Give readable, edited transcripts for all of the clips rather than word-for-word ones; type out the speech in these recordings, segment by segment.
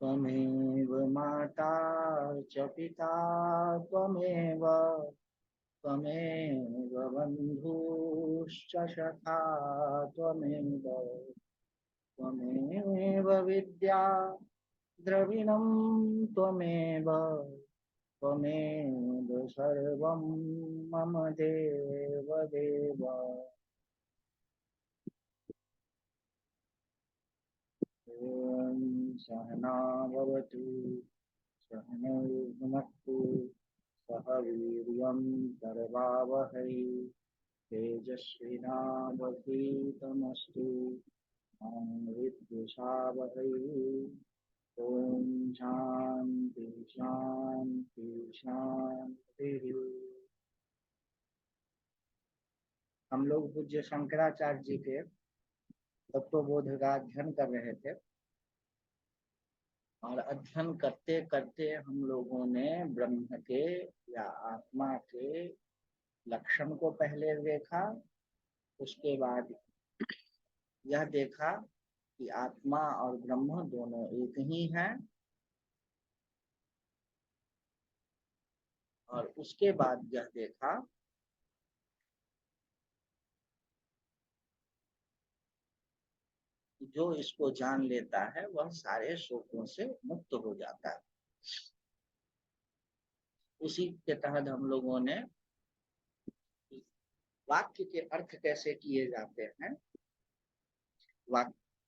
त्वमेव माता च पिता त्वमेव त्वमेव बन्धुश्च सखा त्वमेव त्वमेव विद्या द्रविणं त्वमेव त्वमेव सर्वं मम देव देव। ॐ सहना भवतु सहनौ भुनक्तु सह वीर्यं करवावहै तेजस्विनावधीतमस्तु मा विद्विषावहै। ओम शांति शांति शांति। हम लोग पूज्य शंकराचार्य जी के तत्वबोध का अध्ययन कर रहे थे और अध्ययन करते करते हम लोगों ने ब्रह्म के या आत्मा के लक्षण को पहले देखा। उसके बाद यह देखा कि आत्मा और ब्रह्म दोनों एक ही हैं। और उसके बाद यह देखा कि जो इसको जान लेता है वह सारे शोकों से मुक्त हो जाता है। उसी के तहत हम लोगों ने वाक्य के अर्थ कैसे किए जाते हैं,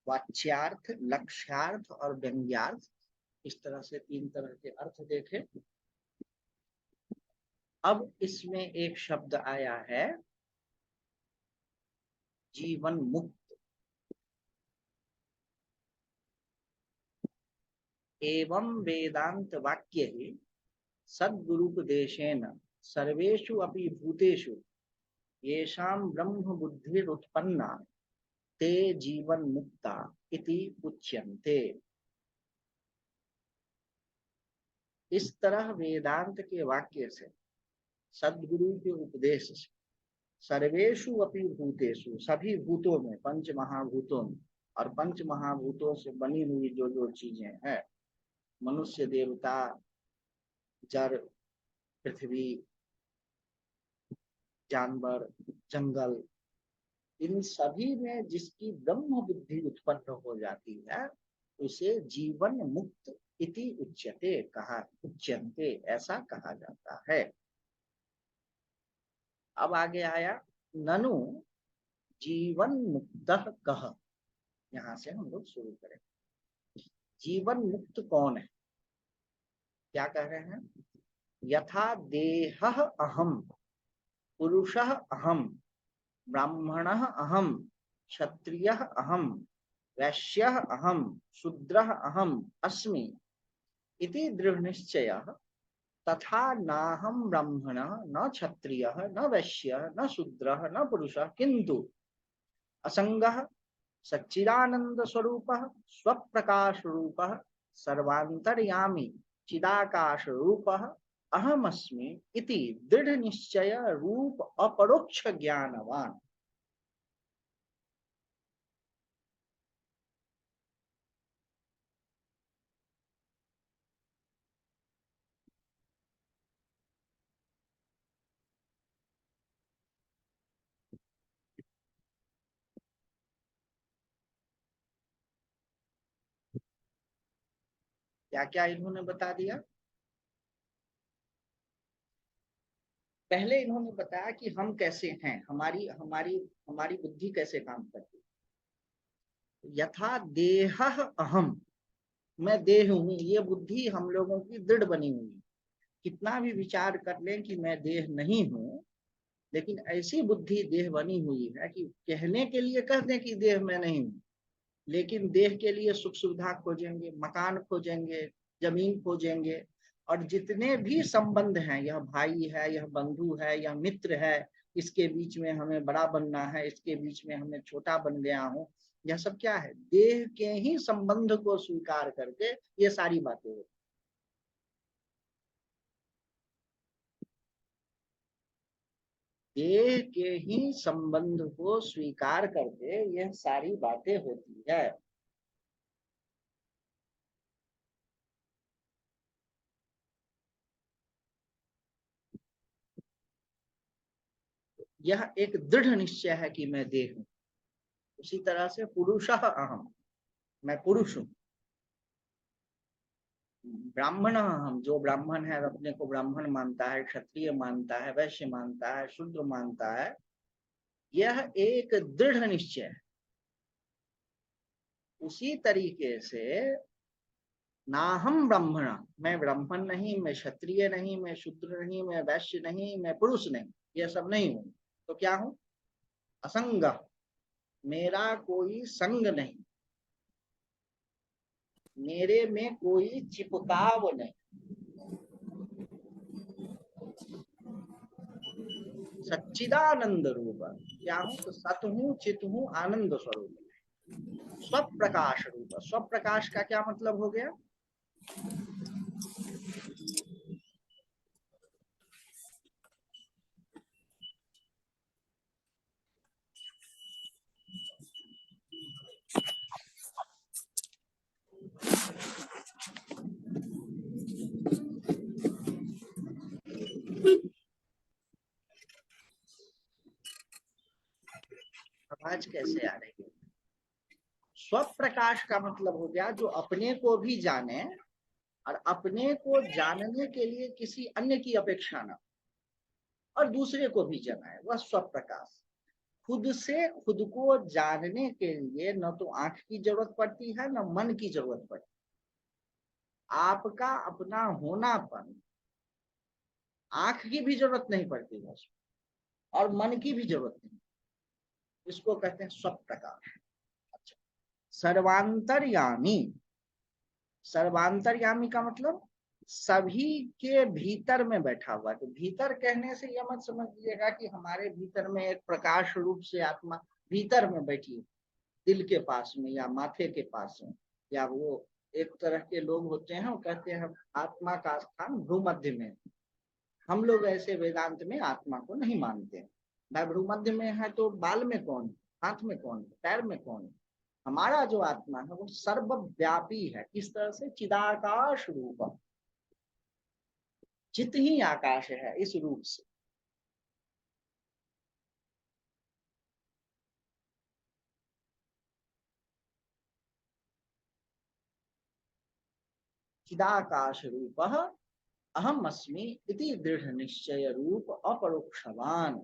वाच्यार्थ, लक्ष्यार्थ और व्यंग्यार्थ, इस तरह से 3 तरह के अर्थ देखे। अब इसमें एक शब्द आया है जीवन मुक्त। एवं वेदांत वाक्य ही सद्गुरुपदेशेन सर्वेषु अपि भूतेषु येषां ब्रह्म बुद्धिरुत्पन्ना ते जीवन मुक्ता इति उच्यन्ते। इस तरह वेदांत के वाक्य से, सद्गुरु के उपदेश से, सर्वेषु अपि भूतेषु, सभी भूतों में, पंच महाभूतों में, और पंच महाभूतों से बनी हुई जो जो चीजें हैं, मनुष्य, देवता, जड़, पृथ्वी, जानवर, जंगल, इन सभी में जिसकी ब्रह्म बुद्धि उत्पन्न हो जाती है उसे जीवन मुक्त इति उच्यते, कहा, उच्यन्ते, ऐसा कहा जाता है। अब आगे आया ननु जीवन मुक्तः कः। यहां से हम लोग शुरू करें। जीवन मुक्त कौन है? क्या कह रहे हैं? यथा देहः अहम, पुरुषः अहम, ब्राह्मणः अहम, क्षत्रियः अहम, वैश्यः अहम, शूद्रः अहम अस्मि इति दृढ़ निश्चयः, तथा नाहं ब्राह्मणः न क्षत्रियः न वैश्यः न शूद्रः न पुरुषः किंतु असंगः सच्चिदानंद स्वरूपः स्वप्रकाश रूपः सर्वांतर्यामी चिदाकाश रूपः अहमस्मि इति दृढ़ निश्चय रूप अपरोक्ष ज्ञानवान। क्या क्या इन्होंने बता दिया? पहले इन्होंने बताया कि हम कैसे हैं, हमारी हमारी हमारी बुद्धि कैसे काम करती है। यथा देह अहम, मैं देह हूं, ये बुद्धि हम लोगों की दृढ़ बनी हुई है। कितना भी विचार कर लें कि मैं देह नहीं हूं, लेकिन ऐसी बुद्धि देह बनी हुई है कि कहने के लिए कह दें कि देह मैं नहीं हूं, लेकिन देह के लिए सुख सुविधा खोजेंगे, मकान खोजेंगे, जमीन खोजेंगे, और जितने भी संबंध हैं, यह भाई है, यह बंधु है, यह मित्र है, इसके बीच में हमें बड़ा बनना है, इसके बीच में हमें छोटा बन गया हूं, यह सब क्या है? देह के ही संबंध को स्वीकार करके ये सारी बातें होती। देह के ही संबंध को स्वीकार करके यह सारी बातें होती है। यह एक दृढ़ निश्चय है कि मैं देह हूं। उसी तरह से पुरुषः अहम, मैं पुरुष हूं। ब्राह्मण हम, जो ब्राह्मण है अपने को ब्राह्मण मानता है, क्षत्रिय मानता है, वैश्य मानता है, शूद्र मानता है, यह एक दृढ़ निश्चय है। उसी तरीके से ना हम ब्राह्मण, मैं ब्राह्मण नहीं, मैं क्षत्रिय नहीं, मैं शूद्र नहीं, मैं वैश्य नहीं, मैं पुरुष नहीं, यह सब नहीं हूं। तो क्या हूं? असंग, मेरा कोई संग नहीं, मेरे में कोई चिपकाव नहीं। सच्चिदानंद रूप क्या हूं? तो सत हूं, चित हूं, आनंद स्वरूप, स्वप्रकाश रूप। स्वप्रकाश का क्या मतलब हो गया? आवाज कैसे आ रही है? स्वप्रकाश का मतलब हो गया जो अपने को भी जाने और अपने को जानने के लिए किसी अन्य की अपेक्षा न, और दूसरे को भी जनाए, वह स्वप्रकाश। खुद से खुद को जानने के लिए न तो आंख की जरूरत पड़ती है, न मन की जरूरत पड़ती है। आपका अपना होनापन, आंख की भी जरूरत नहीं पड़ती है और मन की भी जरूरत नहीं। इसको कहते हैं स्वप्रकाश। अच्छा, सर्वांतर्यामी। सर्वांतर्यामी का मतलब सभी के भीतर में बैठा हुआ। तो भीतर कहने से यह मत समझिएगा कि हमारे भीतर में एक प्रकाश रूप से आत्मा भीतर में बैठी है, दिल के पास में या माथे के पास में। या वो एक तरह के लोग होते हैं, वो कहते हैं आत्मा का स्थान भ्रूमध्य में। हम लोग ऐसे वेदांत में आत्मा को नहीं मानते हैं। मैं भ्रूमध्य में है तो बाल में कौन, हाथ में कौन, पैर में कौन? हमारा जो आत्मा है वो सर्वव्यापी है। किस तरह से? चिदाकाश रूप, चित ही आकाश है इस रूप से। चिदाकाश रूप अहम अस्मि इति दृढ़ निश्चय रूप अपरोक्षवान।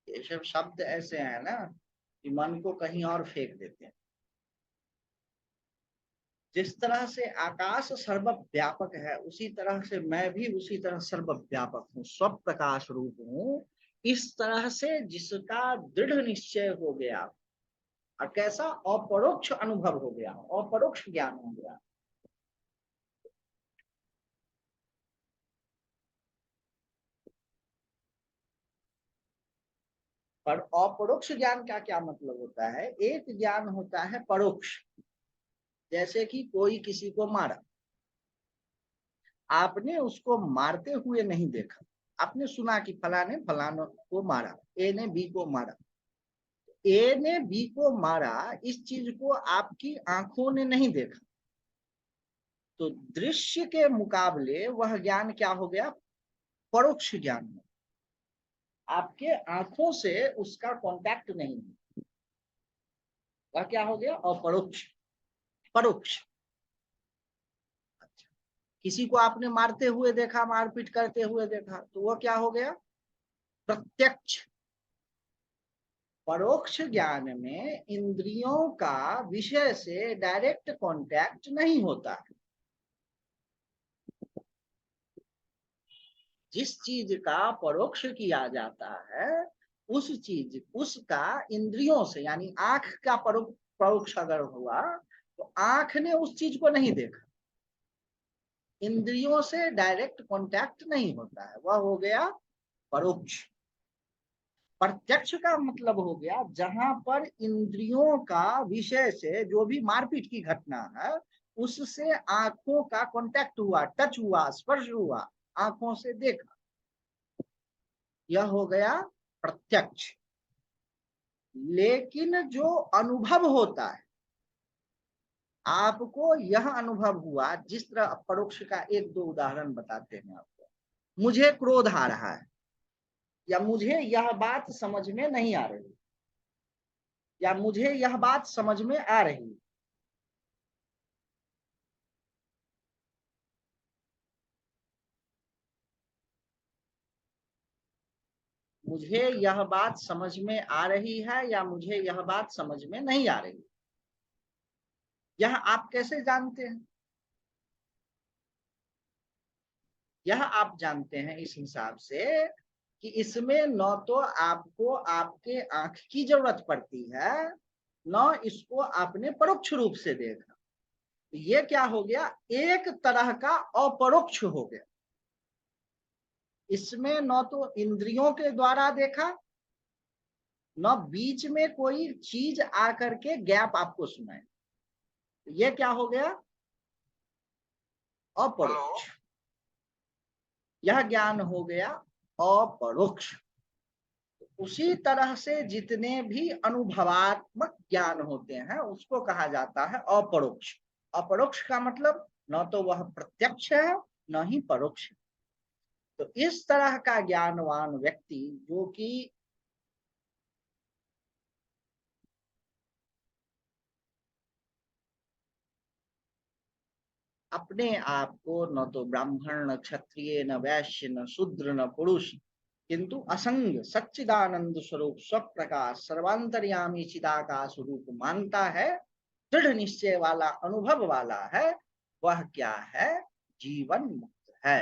ये सब शब्द ऐसे हैं ना कि मन को कहीं और फेंक देते हैं। जिस तरह से आकाश सर्वव्यापक है, उसी तरह से मैं भी उसी तरह सर्वव्यापक हूँ, स्व प्रकाश रूप हूँ। इस तरह से जिसका दृढ़ निश्चय हो गया और कैसा अपरोक्ष अनुभव हो गया, अपरोक्ष ज्ञान हो गया। पर अपरोक्ष ज्ञान का क्या मतलब होता है? एक ज्ञान होता है परोक्ष, जैसे कि कोई किसी को मारा, आपने उसको मारते हुए नहीं देखा, आपने सुना कि फलाने फलाने को मारा, ए ने बी को मारा। ए ने बी को मारा, इस चीज को आपकी आंखों ने नहीं देखा, तो दृश्य के मुकाबले वह ज्ञान क्या हो गया? परोक्ष ज्ञान है। आपके आंखों से उसका कांटेक्ट नहीं है, वह क्या हो गया? अपरोक्ष। परोक्ष। अच्छा, किसी को आपने मारते हुए देखा, मारपीट करते हुए देखा, तो वह क्या हो गया? प्रत्यक्ष। परोक्ष ज्ञान में इंद्रियों का विषय से डायरेक्ट कांटेक्ट नहीं होता है। जिस चीज का परोक्ष किया जाता है, उस चीज उसका इंद्रियों से, यानी आंख का परोक्ष अगर हुआ तो आंख ने उस चीज को नहीं देखा, इंद्रियों से डायरेक्ट कांटेक्ट नहीं होता है, वह हो गया परोक्ष। प्रत्यक्ष का मतलब हो गया जहां पर इंद्रियों का विषय से जो भी मारपीट की घटना है उससे आंखों का कांटेक्ट हुआ, टच हुआ, स्पर्श हुआ, आंखों से देखा, यह हो गया प्रत्यक्ष। लेकिन जो अनुभव होता है, आपको यह अनुभव हुआ, जिस तरह परोक्ष का एक दो उदाहरण बताते हैं आपको। मुझे क्रोध आ रहा है, या मुझे यह बात समझ में नहीं आ रही, या मुझे यह बात समझ में आ रही, मुझे यह बात समझ में आ रही है या मुझे यह बात समझ में नहीं आ रही, यह आप कैसे जानते हैं? यह आप जानते हैं इस हिसाब से कि इसमें न तो आपको आपके आंख की जरूरत पड़ती है, न इसको आपने परोक्ष रूप से देखा। ये क्या हो गया? एक तरह का अपरोक्ष हो गया। इसमें न तो इंद्रियों के द्वारा देखा, न बीच में कोई चीज आकर के गैप आपको सुनाए। ये क्या हो गया? अपरोक्ष। यह ज्ञान हो गया अपरोक्ष। उसी तरह से जितने भी अनुभवात्मक ज्ञान होते हैं उसको कहा जाता है अपरोक्ष। अपरोक्ष का मतलब न तो वह प्रत्यक्ष है न ही परोक्ष है। तो इस तरह का ज्ञानवान व्यक्ति जो कि अपने आप को न तो ब्राह्मण न क्षत्रिय न वैश्य न शूद्र न पुरुष किंतु असंग सच्चिदानंद स्वरूप स्वप्रकाश सर्वांतर्यामी चिदाकाश रूप मानता है, दृढ़ निश्चय वाला अनुभव वाला है, वह क्या है? जीवन मुक्त है।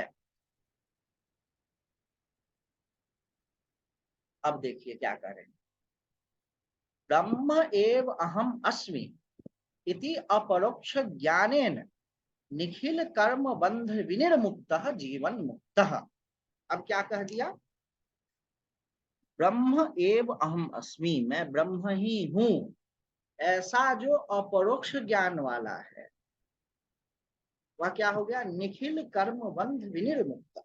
अब देखिए क्या करें। ब्रह्म एव अहम अस्मि इति अपरोक्ष ज्ञानेन निखिल कर्म बंध विनिर्मुक्त जीवन मुक्त। अब क्या कह दिया? ब्रह्म एव अहम अस्मि, मैं ब्रह्म ही हूं, ऐसा जो अपरोक्ष ज्ञान वाला है वह क्या हो गया? निखिल कर्म बंध विनिर्मुक्त।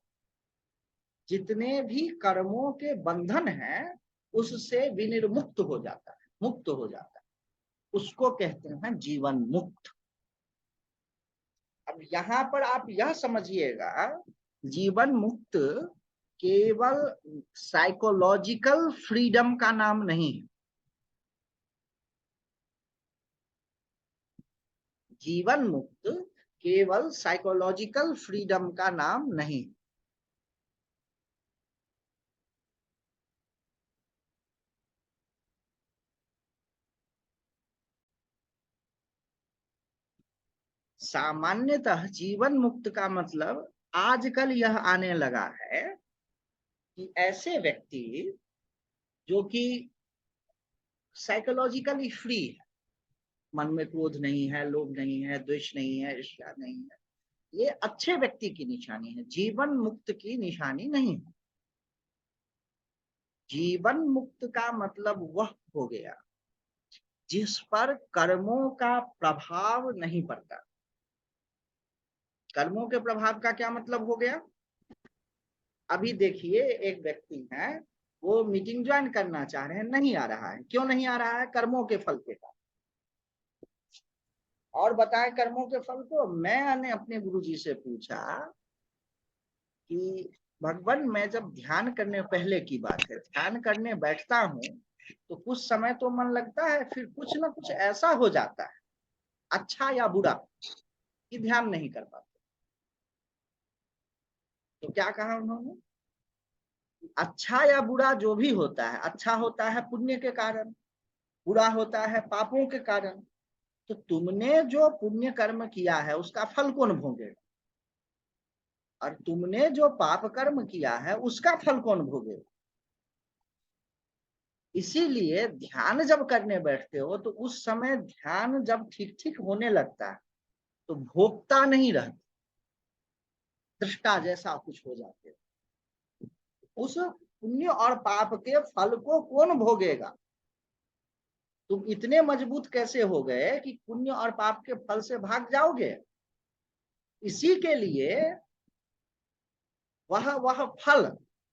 जितने भी कर्मों के बंधन हैं उससे विनिर्मुक्त हो जाता है, मुक्त हो जाता है, उसको कहते हैं जीवन मुक्त। अब यहां पर आप यह समझिएगा, जीवन मुक्त केवल साइकोलॉजिकल फ्रीडम का नाम नहीं है। जीवन मुक्त केवल साइकोलॉजिकल फ्रीडम का नाम नहीं। सामान्यतः जीवन मुक्त का मतलब आजकल यह आने लगा है कि ऐसे व्यक्ति जो कि साइकोलॉजिकली फ्री है, मन में क्रोध नहीं है, लोभ नहीं है, द्वेष नहीं है, ईर्ष्या नहीं है, ये अच्छे व्यक्ति की निशानी है, जीवन मुक्त की निशानी नहीं है। जीवन मुक्त का मतलब वह हो गया जिस पर कर्मों का प्रभाव नहीं पड़ता। कर्मों के प्रभाव का क्या मतलब हो गया? अभी देखिए एक व्यक्ति है, वो मीटिंग ज्वाइन करना चाह रहे हैं, नहीं आ रहा है। क्यों नहीं आ रहा है? कर्मों के फल के कारण। और बताएं कर्मों के फल को। मैंने अपने गुरुजी से पूछा कि भगवान, मैं जब ध्यान करने, पहले की बात है, ध्यान करने बैठता हूँ तो कुछ समय तो मन लगता है, फिर कुछ ना कुछ ऐसा हो जाता है, अच्छा या बुरा, कि ध्यान नहीं कर पाते। तो क्या कहा उन्होंने? अच्छा या बुरा जो भी होता है, अच्छा होता है पुण्य के कारण, बुरा होता है पापों के कारण। तो तुमने जो पुण्य कर्म किया है उसका फल कौन भोगेगा? और तुमने जो पाप कर्म किया है उसका फल कौन भोगेगा? इसीलिए ध्यान जब करने बैठते हो तो उस समय ध्यान जब ठीक ठीक होने लगता है तो भोगता नहीं रहता, दृष्टा जैसा कुछ हो जाते हो। उस पुण्य और पाप के फल को कौन भोगेगा। तुम इतने मजबूत कैसे हो गए कि पुण्य और पाप के फल से भाग जाओगे। इसी के लिए वह फल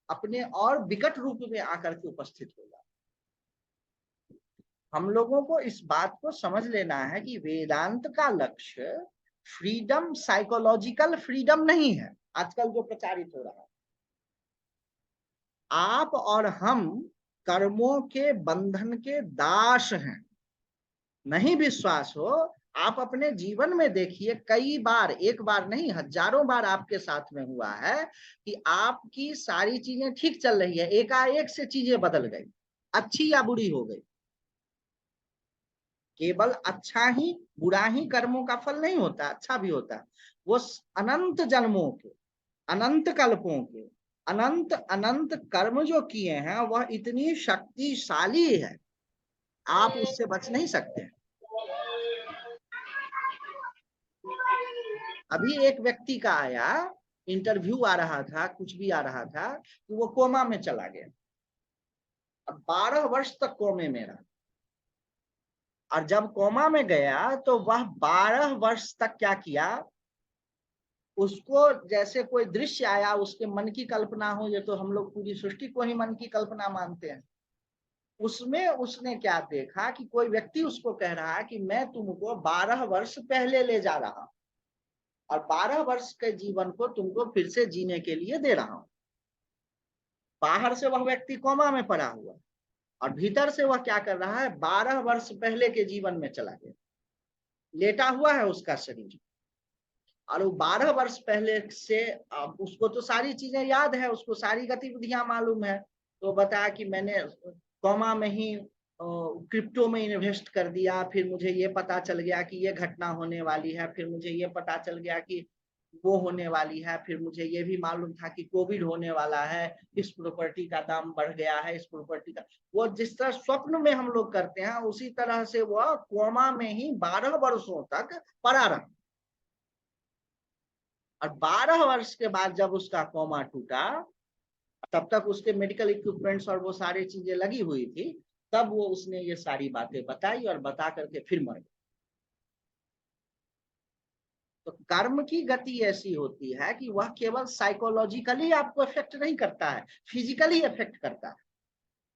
अपने और विकट रूप में आकर के उपस्थित होगा। हम लोगों को इस बात को समझ लेना है कि वेदांत का लक्ष्य फ्रीडम, साइकोलॉजिकल फ्रीडम नहीं है आजकल जो प्रचारित हो रहा है। आप और हम कर्मों के बंधन के दास हैं। नहीं विश्वास हो, आप अपने जीवन में देखिए, कई बार, एक बार नहीं हजारों बार आपके साथ में हुआ है कि आपकी सारी चीजें ठीक चल रही है, एकाएक से चीजें बदल गई, अच्छी या बुरी हो गई। केवल अच्छा ही बुरा ही कर्मों का फल नहीं होता, अच्छा भी होता है। वो अनंत जन्मों के, अनंत कल्पों के, अनंत अनंत कर्म जो किए हैं वह इतनी शक्तिशाली है, आप उससे बच नहीं सकते। अभी एक व्यक्ति का आया, इंटरव्यू आ रहा था, कुछ भी आ रहा था, कि वो कोमा में चला गया। अब 12 वर्ष तक कोमे में रहा, और जब कोमा में गया तो वह 12 वर्ष तक क्या किया, उसको जैसे कोई दृश्य आया, उसके मन की कल्पना हो, ये तो हम लोग पूरी सृष्टि को ही मन की कल्पना मानते हैं। उसमें उसने क्या देखा कि कोई व्यक्ति उसको कह रहा है कि मैं तुमको 12 वर्ष पहले ले जा रहा हूं और 12 वर्ष के जीवन को तुमको फिर से जीने के लिए दे रहा हूं। बाहर से वह व्यक्ति कोमा में पड़ा हुआ और भीतर से वह क्या कर रहा है, 12 वर्ष पहले के जीवन में चला गया, लेटा हुआ है उसका शरीर। और वो 12 वर्ष पहले से उसको तो सारी चीजें याद है, उसको सारी गतिविधियां मालूम है। तो बताया कि मैंने कोमा में ही क्रिप्टो में इन्वेस्ट कर दिया, फिर मुझे ये पता चल गया कि ये घटना होने वाली है, फिर मुझे ये पता चल गया कि वो होने वाली है, फिर मुझे ये भी मालूम था कि कोविड होने वाला है, इस प्रॉपर्टी का दाम बढ़ गया है, इस प्रॉपर्टी का। वो जिस तरह स्वप्न में हम लोग करते हैं, उसी तरह से वह कोमा में ही 12 वर्षों तक पड़ा रहा। और 12 वर्ष के बाद जब उसका कोमा टूटा, तब तक उसके मेडिकल इक्विपमेंट्स और वो सारी चीजें लगी हुई थी, तब वो उसने ये सारी बातें बताई और बता करके फिर मर गया। तो कर्म की गति ऐसी होती है कि वह केवल साइकोलॉजिकली आपको इफेक्ट नहीं करता है, फिजिकली इफेक्ट करता है।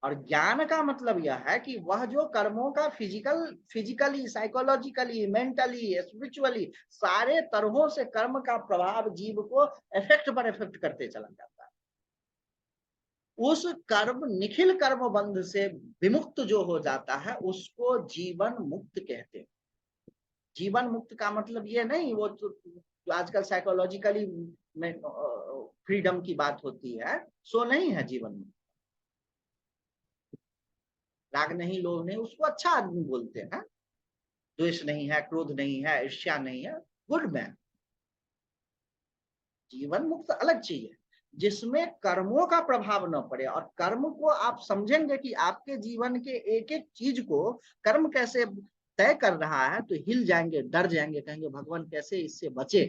और ज्ञान का मतलब यह है कि वह जो कर्मों का फिजिकली, साइकोलॉजिकली, मेंटली, स्पिरिचुअली, सारे तरहों से कर्म का प्रभाव जीव को इफेक्ट पर इफेक्ट करते चला जाता है। उस कर्म, निखिल कर्म बंध से विमुक्त जो हो जाता है, उसको जीवन मुक्त कहते हैं। जीवन मुक्त का मतलब ये नहीं वो जो आजकल साइकोलॉजिकली में फ्रीडम की बात होती है, सो नहीं है जीवन मुक्त। राग नहीं, लोभ नहीं, उसको अच्छा आदमी बोलते हैं। द्वेष नहीं है, क्रोध नहीं है, ईर्ष्या नहीं है, गुड मैन। जीवन मुक्त अलग चीज है, जिसमें कर्मों का प्रभाव न पड़े, और कर्म को आप समझेंगे कि आपके जीवन के एक एक चीज को कर्म कैसे तय कर रहा है, तो हिल जाएंगे, डर जाएंगे, कहेंगे भगवान कैसे इससे बचे।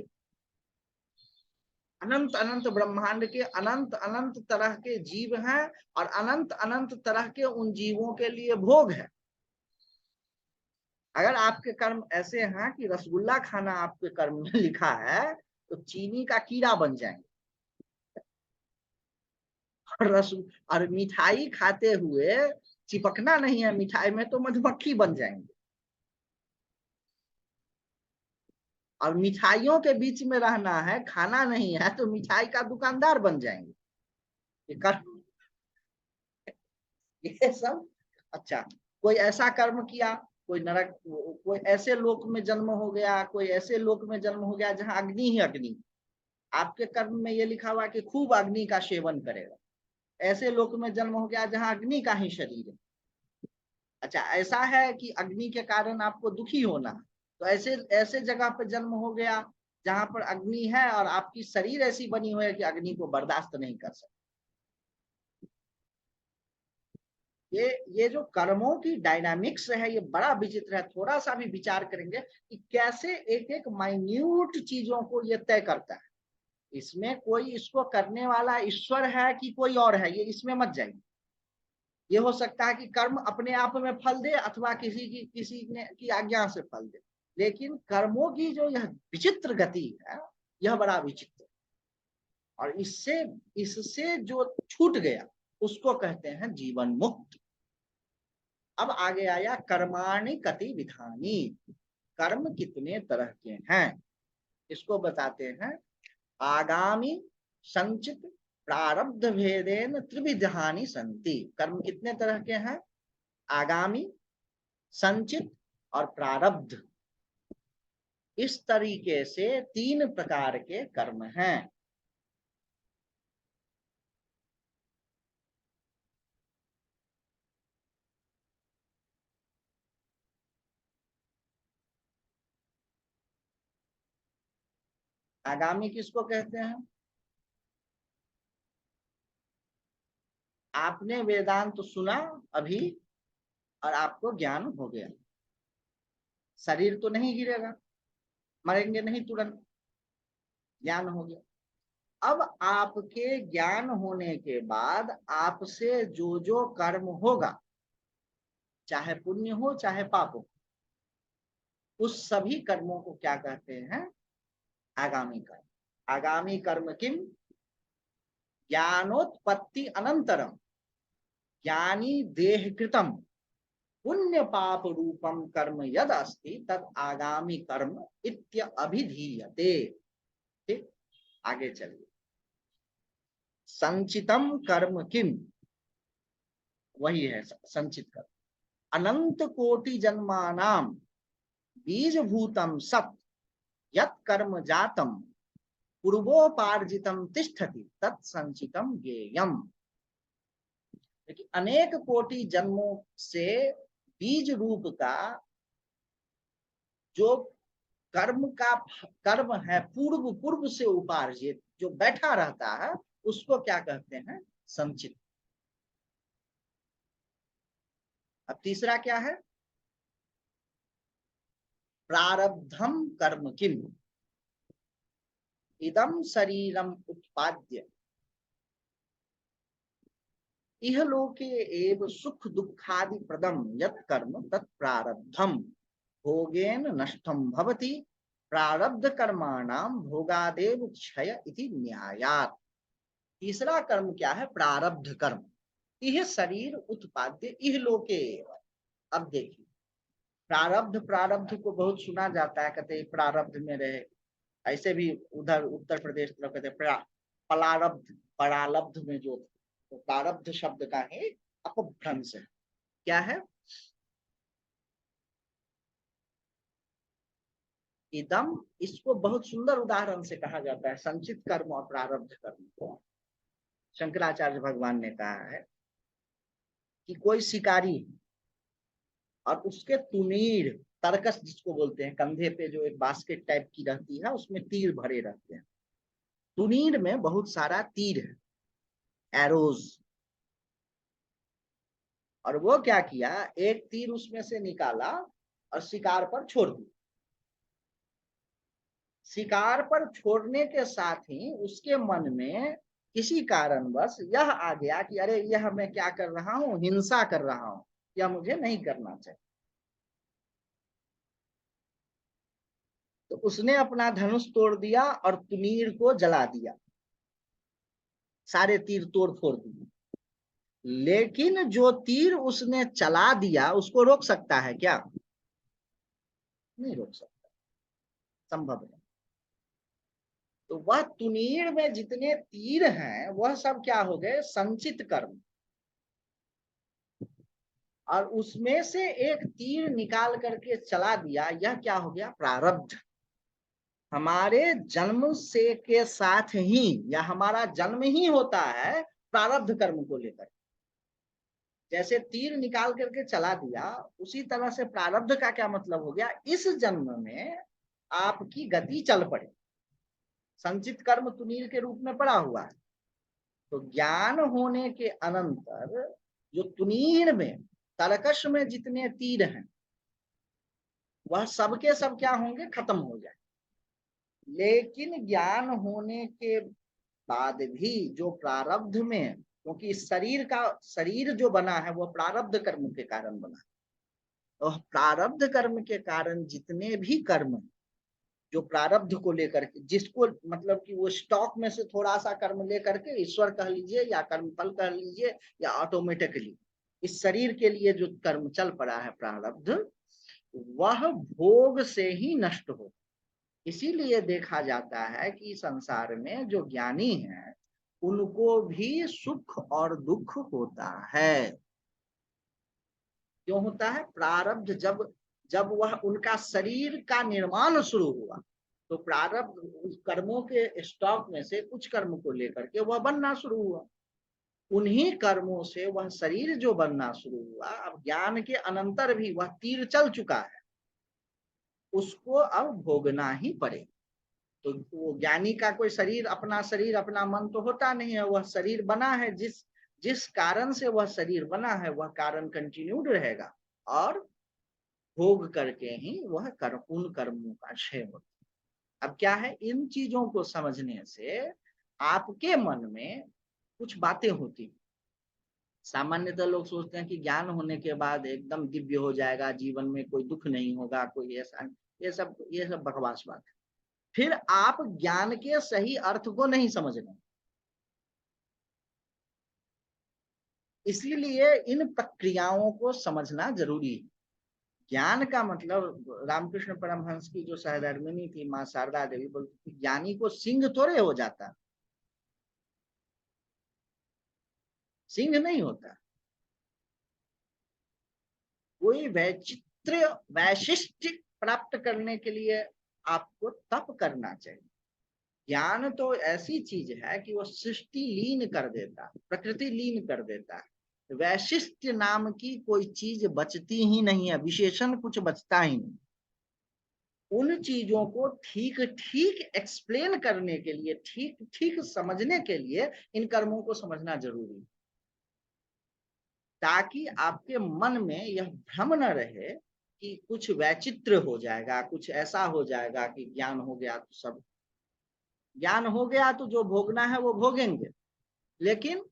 अनंत अनंत ब्रह्मांड के अनंत अनंत तरह के जीव हैं, और अनंत अनंत तरह के उन जीवों के लिए भोग है। अगर आपके कर्म ऐसे हैं कि रसगुल्ला खाना आपके कर्म में लिखा है, तो चीनी का कीड़ा बन जाएंगे। रस और मिठाई खाते हुए चिपकना नहीं है मिठाई में, तो मधुमक्खी बन जाएंगे। और मिठाइयों के बीच में रहना है, खाना नहीं है, तो मिठाई का दुकानदार बन जाएंगे। ये कर्म, ये सब। अच्छा, कोई ऐसा कर्म किया, कोई नरक, कोई ऐसे लोक में जन्म हो गया, कोई ऐसे लोक में जन्म हो गया जहां अग्नि ही अग्नि, आपके कर्म में ये लिखा हुआ कि खूब अग्नि का सेवन करेगा। ऐसे लोक में जन्म हो गया जहां अग्नि का ही शरीर है। अच्छा, ऐसा है कि अग्नि के कारण आपको दुखी होना, तो ऐसे ऐसे जगह पर जन्म हो गया जहां पर अग्नि है और आपकी शरीर ऐसी बनी हुई है कि अग्नि को बर्दाश्त नहीं कर सकते। ये जो कर्मों की डायनामिक्स है, ये बड़ा विचित्र है। थोड़ा सा भी विचार करेंगे कि कैसे एक एक माइन्यूट चीजों को ये तय करता है। इसमें कोई इसको करने वाला ईश्वर है कि कोई और है, ये इसमें मत जाइए। ये हो सकता है कि कर्म अपने आप में फल दे अथवा किसी ने की आज्ञा से फल दे, लेकिन कर्मों की जो यह विचित्र गति है, यह बड़ा विचित्र, और इससे इससे जो छूट गया उसको कहते हैं जीवन मुक्त। अब आगे आया कर्माणि कति विधानी, कर्म कितने तरह के हैं इसको बताते हैं। आगामी संचित प्रारब्ध भेदेन त्रिविधानि संति। कर्म कितने तरह के हैं? आगामी, संचित और प्रारब्ध, इस तरीके से 3 प्रकार के कर्म हैं। आगामी किसको कहते हैं? आपने वेदांत तो सुना अभी और आपको ज्ञान हो गया, शरीर तो नहीं गिरेगा, मरेंगे नहीं तुरंत, ज्ञान हो गया। अब आपके ज्ञान होने के बाद आपसे जो जो कर्म होगा, चाहे पुण्य हो चाहे पाप हो, उस सभी कर्मों को क्या कहते हैं? आगामी कर्म। आगामी कर्म किम? ज्ञानोत्पत्ति अनंतरम ज्ञानी देह कृतम पुण्य पाप रूपम कर्म यद अस्ति तद आगामी कर्म इत्य अभिधीयते। ठीक, आगे चलिए। संचितम कर्म किम? वही है संचित कर्म। अनंत कोटि जन्मानाम बीज भूतम सत यत कर्म जातम पूर्वोपार्जितम तिष्ठति तत्संचितम ज्ञेयम। अनेक कोटि जन्मों से बीज रूप का जो कर्म है, पूर्व पूर्व से उपार्जित जो बैठा रहता है, उसको क्या कहते हैं? संचित। अब तीसरा क्या है? प्रारब्धम कर्म किम? इदम शरीरम उत्पाद्य इह लोके एव सुख दुखादि प्रदम यत् कर्म तत् प्रारब्धम भोगेन नष्टम भवति प्रारब्ध कर्माणाम भोगादेव क्षय इति न्यायात्। तीसरा कर्म क्या है? प्रारब्ध कर्म। यह शरीर उत्पाद्य इह लोके। अब देखिए, प्रारब्ध प्रारब्ध को बहुत सुना जाता है, कहते प्रारब्ध में रहे, ऐसे भी उधर उत्तर प्रदेश तरफ कहते पलारब्ध, परालब्ध में जो, तो प्रारब्ध शब्द का ही अपभ्रंश है। क्या है? इदम, इसको बहुत सुंदर उदाहरण से कहा जाता है संचित कर्म और प्रारब्ध कर्म को। शंकराचार्य भगवान ने कहा है कि कोई शिकारी और उसके तुनीर, तरकस जिसको बोलते हैं, कंधे पे जो एक बास्केट टाइप की रहती है, उसमें तीर भरे रहते हैं। तुनीर में बहुत सारा तीर है, एरोज। और वो क्या किया, एक तीर उसमें से निकाला और शिकार पर छोड़ दिया। शिकार पर छोड़ने के साथ ही उसके मन में किसी कारणवश यह आ गया कि अरे यह मैं क्या कर रहा हूं, हिंसा कर रहा हूं, यह मुझे नहीं करना चाहिए। तो उसने अपना धनुष तोड़ दिया और तुनीर को जला दिया, सारे तीर तोड़ फोड़ दिए। लेकिन जो तीर उसने चला दिया उसको रोक सकता है क्या? नहीं रोक सकता, संभव नहीं। तो वह तुनीर में जितने तीर हैं वह सब क्या हो गए? संचित कर्म। और उसमें से एक तीर निकाल करके चला दिया, यह क्या हो गया? प्रारब्ध। हमारे जन्म से के साथ ही, या हमारा जन्म ही होता है प्रारब्ध कर्म को लेकर। जैसे तीर निकाल करके चला दिया, उसी तरह से प्रारब्ध का क्या मतलब हो गया? इस जन्म में आपकी गति चल पड़े। संचित कर्म तुनीर के रूप में पड़ा हुआ है। तो ज्ञान होने के अनंतर जो तुनीर में, तरकश में जितने तीर हैं, वह सबके सब क्या होंगे? खत्म हो जाए। लेकिन ज्ञान होने के बाद भी जो प्रारब्ध में, क्योंकि शरीर जो बना है वो प्रारब्ध कर्म के कारण बना है, और प्रारब्ध कर्म के कारण जितने भी कर्म जो प्रारब्ध को लेकर के, जिसको मतलब कि वो स्टॉक में से थोड़ा सा कर्म लेकर के, ईश्वर कह लीजिए या कर्म फल कह लीजिए या ऑटोमेटिकली इस शरीर के लिए जो कर्म चल पड़ा है प्रारब्ध, वह भोग से ही नष्ट हो। इसीलिए देखा जाता है कि संसार में जो ज्ञानी है उनको भी सुख और दुख होता है। क्यों होता है? प्रारब्ध जब जब वह उनका शरीर का निर्माण शुरू हुआ तो प्रारब्ध उस कर्मों के स्टॉक में से कुछ कर्म को लेकर के वह बनना शुरू हुआ। उन्हीं कर्मों से वह शरीर जो बनना शुरू हुआ, अब ज्ञान के अनंतर भी वह तीर चल चुका है, उसको अब भोगना ही पड़े। तो वो ज्ञानी का कोई शरीर अपना मन तो होता नहीं है, वह शरीर बना है, जिस जिस कारण से वह शरीर बना है वह कारण कंटिन्यूड रहेगा, और भोग करके ही वह कर्म, उन कर्मों का क्षय होता है। अब क्या है, इन चीजों को समझने से आपके मन में कुछ बातें होती हैं। सामान्यतः लोग सोचते हैं कि ज्ञान होने के बाद एकदम दिव्य हो जाएगा, जीवन में कोई दुख नहीं होगा, कोई ऐसा, ये सब बकवास बात है। फिर आप ज्ञान के सही अर्थ को नहीं समझ रहे, इसीलिए इन प्रक्रियाओं को समझना जरूरी है। ज्ञान का मतलब, रामकृष्ण परमहंस की जो सहधर्मिणी थी माँ शारदा देवी बोलती थी, ज्ञानी को सिंह थोड़े हो जाता, सिंह नहीं होता। कोई वैचित्र्य वैशिष्ट प्राप्त करने के लिए आपको तप करना चाहिए। ज्ञान तो ऐसी चीज है कि वो सृष्टि लीन कर देता है, प्रकृति लीन कर देता है। वैशिष्ट नाम की कोई चीज बचती ही नहीं है, विशेषण कुछ बचता ही नहीं। उन चीजों को ठीक ठीक एक्सप्लेन करने के लिए, ठीक ठीक समझने के लिए इन कर्मों को समझना जरूरी है, ताकि आपके मन में यह भ्रम न रहे कि कुछ वैचित्र हो जाएगा, कुछ ऐसा हो जाएगा कि ज्ञान हो गया तो सब, ज्ञान हो गया तो जो भोगना है वो भोगेंगे, लेकिन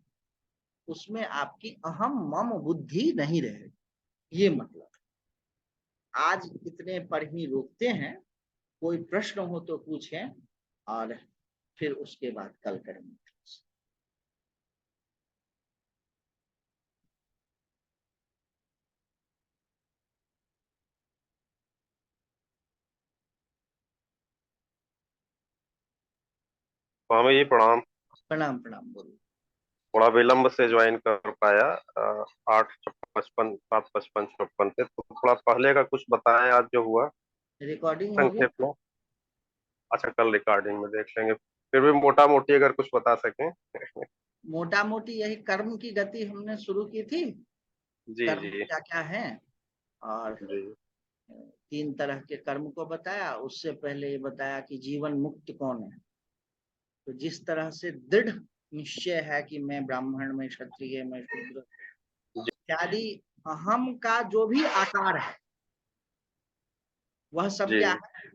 उसमें आपकी अहम मम बुद्धि नहीं रहेगी। ये मतलब आज इतने पर ही रोकते हैं, कोई प्रश्न हो तो पूछें और फिर उसके बाद कल करेंगे। स्वामी जी प्रणाम। प्रणाम प्रणाम, बोलिए। थोड़ा विलंब से ज्वाइन कर पाया। 8:55 7:55 पे, तो थोड़ा पहले का कुछ बताएं आज जो हुआ रिकॉर्डिंग होगी। संक्षेप में। अच्छा, कल रिकॉर्डिंग में देख लेंगे, फिर भी मोटा मोटी अगर कुछ बता सकें। मोटा मोटी यही कर्म की गति हमने शुरू की थी, जी कर्म जी क्या क्या है, और जी 3 तरह के कर्म को बताया। उससे पहले ये बताया कि जीवन मुक्त कौन है। तो जिस तरह से दृढ़ निश्चय है कि मैं ब्राह्मण, मैं क्षत्रिय, मैं शूद्र जी इत्यादि अहम का जो भी आकार है वह सब जी क्या है?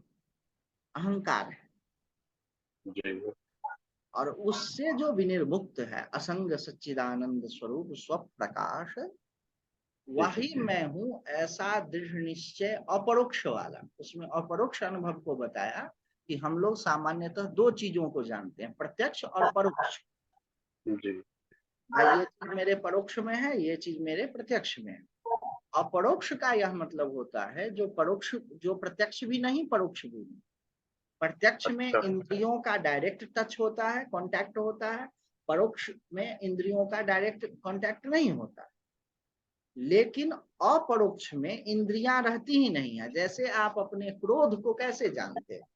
अहंकार है। जी और उससे जो विनिर्मुक्त है, असंग सच्चिदानंद स्वरूप स्वप्रकाश, जी वही मैं हूं, ऐसा दृढ़ निश्चय अपरोक्ष वाला। उसमें अपरोक्ष अनुभव को बताया कि हम लोग सामान्यतः 2 चीजों को जानते हैं, प्रत्यक्ष और परोक्ष। जी भाई ये चीज मेरे परोक्ष में है, ये चीज मेरे प्रत्यक्ष में है। अपरोक्ष का यह मतलब होता है जो परोक्ष, जो प्रत्यक्ष भी नहीं परोक्ष भी नहीं। प्रत्यक्ष में अच्छा इंद्रियों का डायरेक्ट टच होता है, कांटेक्ट होता है। परोक्ष में इंद्रियों का डायरेक्ट कांटेक्ट नहीं होता। लेकिन अपरोक्ष में इंद्रियां रहती ही नहीं है। जैसे आप अपने क्रोध को कैसे जानते हैं?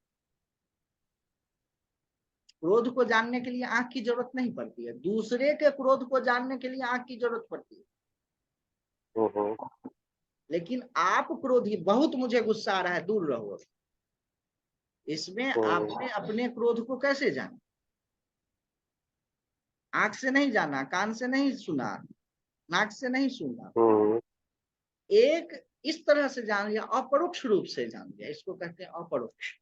क्रोध को जानने के लिए आंख की जरूरत नहीं पड़ती है, दूसरे के क्रोध को जानने के लिए आंख की जरूरत पड़ती है। हम्म लेकिन आप क्रोधी, बहुत मुझे गुस्सा आ रहा है, दूर रहो, इसमें हम्म आपने अपने क्रोध को कैसे जाना? आंख से नहीं जाना, कान से नहीं सुना, नाक से नहीं सुना, हम्म एक इस तरह से जान लिया, अपरोक्ष रूप से जान लिया, इसको कहते हैं अपरोक्ष।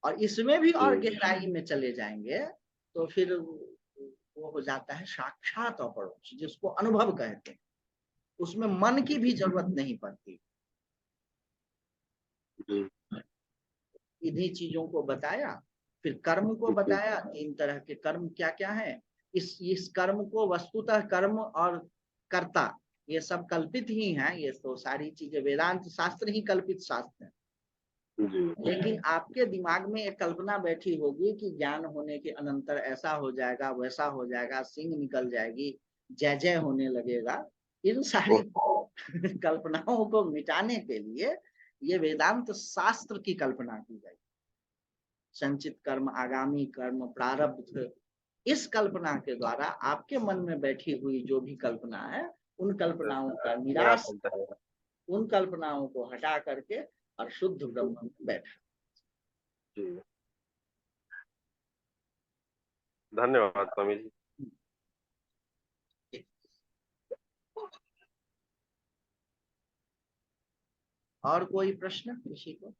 और इसमें भी और गहराई में चले जाएंगे तो फिर वो हो जाता है साक्षात अपरोक्ष, जिसको अनुभव कहते हैं। उसमें मन की भी जरूरत नहीं पड़ती। इन्हीं चीजों को बताया, फिर कर्म को बताया। 3 तरह के कर्म क्या क्या है। इस कर्म को वस्तुतः कर्म और कर्ता ये सब कल्पित ही हैं। ये तो सारी चीजें वेदांत शास्त्र ही कल्पित शास्त्र है। लेकिन आपके दिमाग में एक कल्पना बैठी होगी कि ज्ञान होने के अनंतर ऐसा हो जाएगा, वैसा हो जाएगा, सिंह निकल जाएगी, जय जय होने लगेगा। इन सारी कल्पनाओं को मिटाने के लिए ये वेदांत शास्त्र की कल्पना की गई। संचित कर्म, आगामी कर्म, प्रारब्ध, इस कल्पना के द्वारा आपके मन में बैठी हुई जो भी कल्पना है, उन कल्पनाओं का निराश, उन कल्पनाओं को हटा करके और शुद्ध ब्रह्म में बैठा। धन्यवाद स्वामी जी। और कोई प्रश्न किसी को?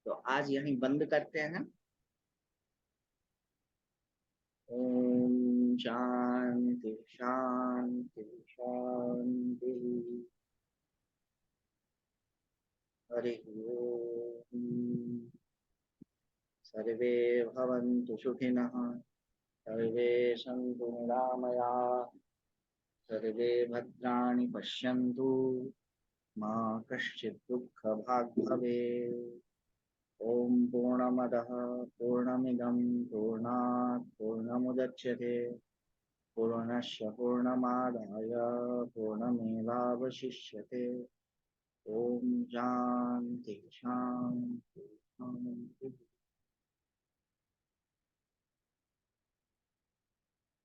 तो आज यहीं बंद करते हैं। ओम शांति शांति शांति। हरि ओम। सर्वे भवन्तु सुखिनः, सर्वे सन्तु निरामयाः, सर्वे भद्राणि पश्यन्तु, मा कश्चित् दुःखभाग् भवेत्। ओम पूर्णमदः पूर्णमिदं पूर्णात् पूर्णमुदच्यते, पूर्णस्य पूर्णमादाय पूर्णमेवावशिष्यते। ओम शांति शांति शांति।